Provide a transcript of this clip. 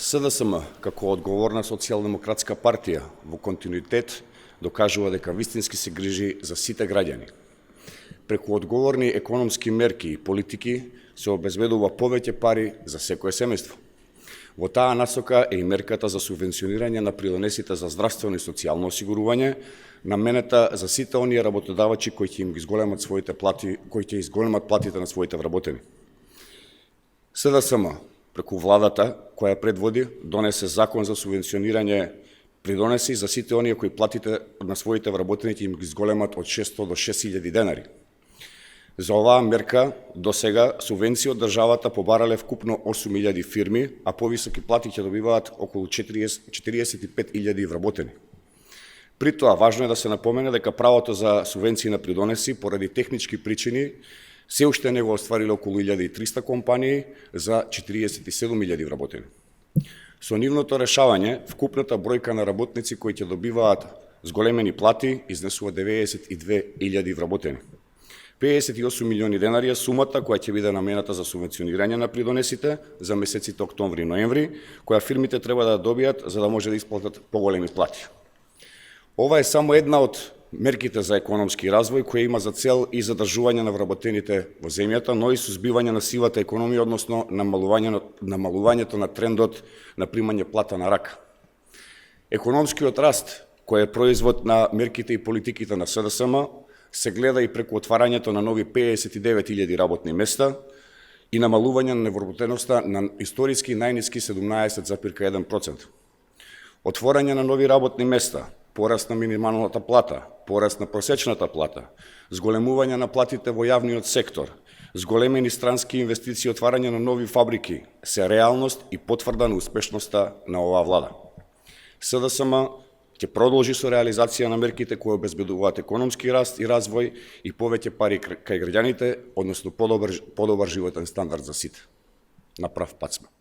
СДСМ, како одговорна социјалдемократска партија, во континуитет докажува дека вистински се грижи за сите граѓани. Преку одговорни економски мерки и политики се обезбедува повеќе пари за секое семејство. Во таа насока е и мерката за субвенционирање на придонесите за здравствено и социјално осигурување, наменета за сите оние работодавачи кои ќе им изголемат своите плати, кои ќе изголемат платите на своите вработени. СДСМ, преку владата која предводи, донесе закон за субвенционирање придонеси за сите оние кои платите на своите вработени ќе им ги изголемат од 600 до 6000 денари. За оваа мерка до сега субвенција од државата побарале вкупно 8000 фирми, а повисоки плати ќе добиваат околу 45000 вработени. При тоа важно е да се напомене дека правото за субвенции на придонеси поради технички причини се уште не го оствариле околу 1300 компании за 47000 вработени. Со нивното решавање, вкупната бројка на работници кои ќе добиваат зголемени плати изнесува 92.000 вработени. 58 милиони денари е сумата која ќе биде намената за субвенционирање на придонесите за месеците октомври и ноември, која фирмите треба да добијат за да може да исплатат поголеми плати. Ова е само една од мерките за економски развој која има за цел и задржување на вработените во земјата, но и сузбивање на сивата економија, односно намалувањето на трендот на примање плата на рака. Економскиот раст, кој е производ на мерките и политиките на СДСМ, се гледа и преку отварањето на нови 59.000 работни места и намалување на невработеноста на историски најниски 17,1%. Отворање на нови работни места, пораст на минималната плата, пораст на просечната плата, зголемување на платите во јавниот сектор, зголемени странски инвестиции и отварање на нови фабрики се реалност и потврда на успешноста на оваа влада. СДСМ ќе продолжи со реализација на мерките кои обезбедуваат економски раст и развој и повеќе пари кај граѓаните, односно подобар животен стандард за сите. На прав пат сме.